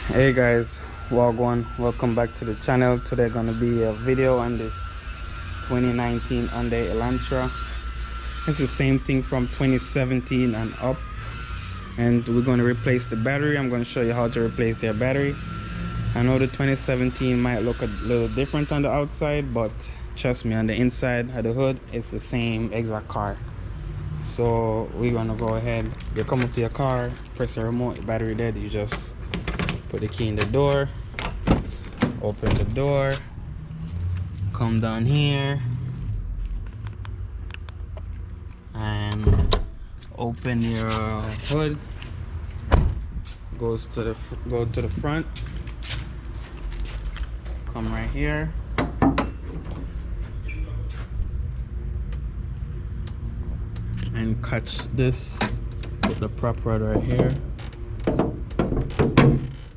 Hey guys, Wagwan, welcome back to the channel. Today gonna be a video on this 2019 Hyundai Elantra. It's the same thing from 2017 and up, and we're going to replace the battery. I'm going to show you how to replace your battery. I know the 2017 might look a little different on the outside, but trust me, on the inside of the hood it's the same exact car. So we're gonna go ahead, you come up to your car, press the remote, your battery dead, you just put the key in the door, open the door, come down here and open your hood. Go to the front, come right here, and catch this with the prop rod right here.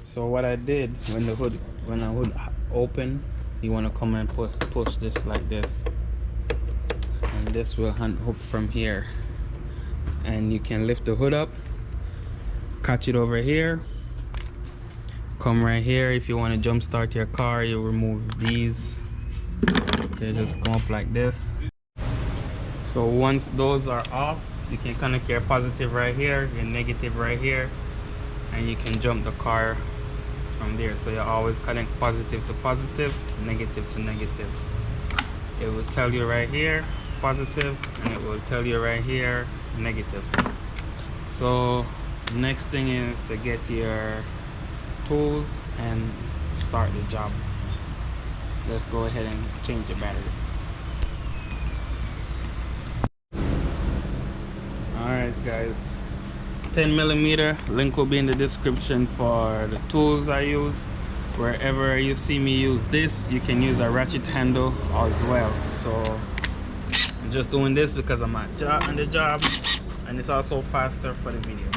So what I did, when the hood open, you want to come and push this like this, and this will hook from here, and you can lift the hood up, catch it over here, come right here. If you want to jump start your car, you remove these, they just come up like this. So once those are off, you can connect your positive right here, your negative right here, and you can jump the car from there. So you always connect positive to positive, negative to negative. It will tell you right here positive, and it will tell you right here negative. So next thing is to get your tools and start the job. Let's go ahead and change the battery. Alright guys, 10mm link will be in the description for the tools I use. Wherever you see me use this, you can use a ratchet handle as well. So I'm just doing this because I'm on the job, and it's also faster for the video.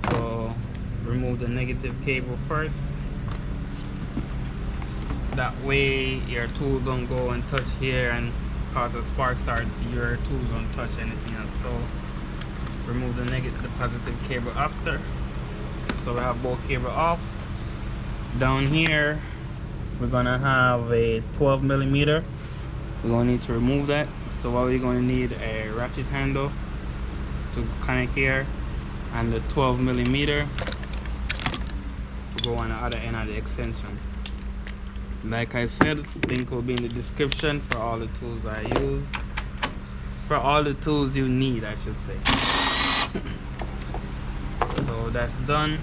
So remove the negative cable first, that way your tool don't go and touch here and cause a spark start. Your tools don't touch anything else. So remove the positive cable after. So we have both cable off. Down here we're gonna have a 12mm. we're gonna need to remove that. So what we're gonna need a ratchet handle to connect here, and the 12mm to go on the other end of the extension. Like I said, link will be in the description for all the tools I use, for all the tools you need, I should say. So that's done.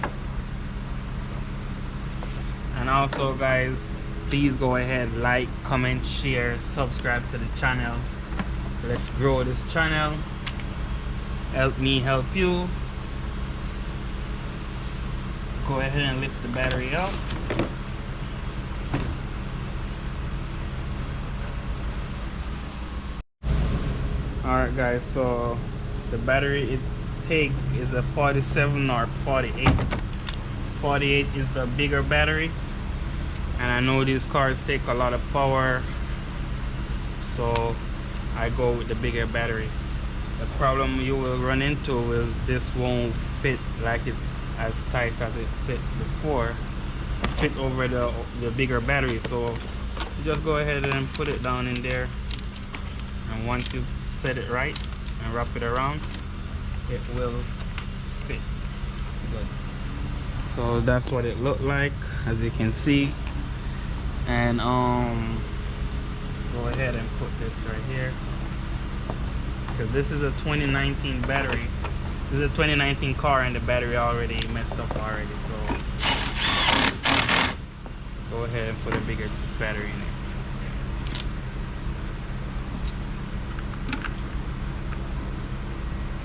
And also guys, please go ahead, like, comment, share, subscribe to the channel. Let's grow this channel. Help me help you. Go ahead and lift the battery up. Alright guys, so the battery it take is a 47 or 48. 48 is the bigger battery, and I know these cars take a lot of power, so I go with the bigger battery. The problem you will run into is this won't fit like it as tight as it fit before, fit over the bigger battery. So you just go ahead and put it down in there, and once you set it right and wrap it around, it will fit good. So that's what it looked like, as you can see. And go ahead and put this right here, because this is a 2019 battery. This is a 2019 car, and the battery already messed up already. So go ahead and put a bigger battery in it.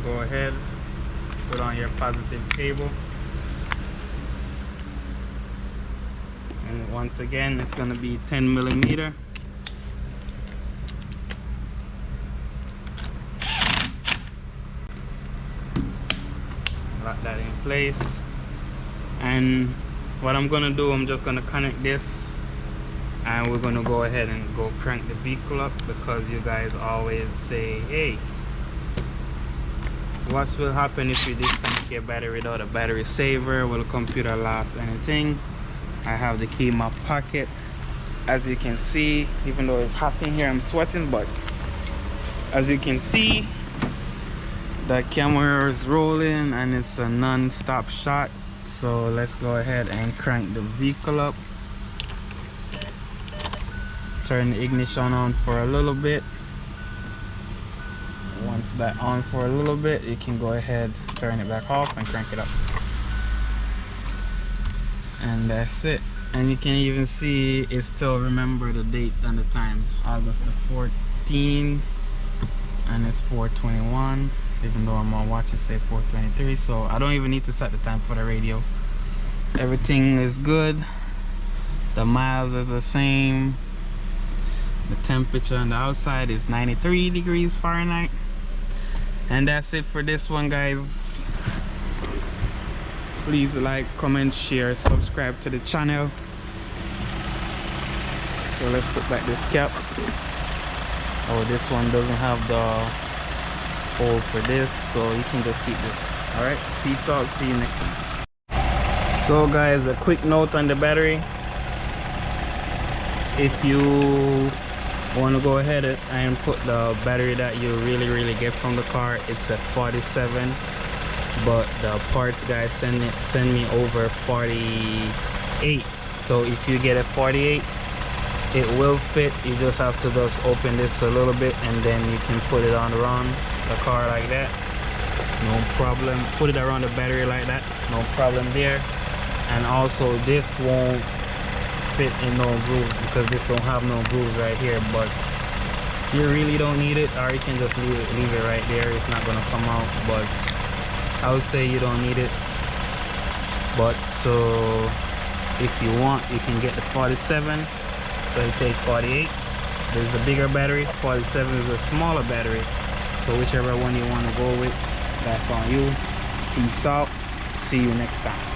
Go ahead, put on your positive cable, and once again it's going to be 10mm. Lock that in place, and what I'm going to do, I'm just going to connect this, and we're going to go ahead and go crank the vehicle up, because you guys always say, hey, what will happen if we disconnect your battery without a battery saver. Will the computer last anything? I have the key in my pocket. As you can see, even though it's hot in here, I'm sweating, but as you can see, the camera is rolling and it's a non-stop shot. So let's go ahead and crank the vehicle up. Turn the ignition on for a little bit. Once that on for a little bit, you can go ahead, turn it back off and crank it up. And that's it. And you can even see it still remember the date and the time, August the 14th, and it's 4:21, even though my watch is say 4:23. So I don't even need to set the time for the radio. Everything is good. The miles is the same. The temperature on the outside is 93 degrees Fahrenheit. And that's it for this one, guys. Please like, comment, share, subscribe to the channel. So let's put back this cap. Oh, this one doesn't have the hole for this, so you can just keep this. All right, peace out, see you next time. So guys, a quick note on the battery. If you want to go ahead and put the battery that you really get from the car, it's a 47, but the parts guys send me over 48. So if you get a 48, it will fit. You just have to just open this a little bit and then you can put it on around the car like that, no problem. Put it around the battery like that, no problem there. And also this won't fit in no grooves because this don't have no grooves right here, but you really don't need it, or you can just leave it right there. It's not gonna come out, but I would say you don't need it. But so if you want, you can get the 47. So you take 48. There's a bigger battery. 47 is a smaller battery. So whichever one you want to go with, that's on you. Peace out. See you next time.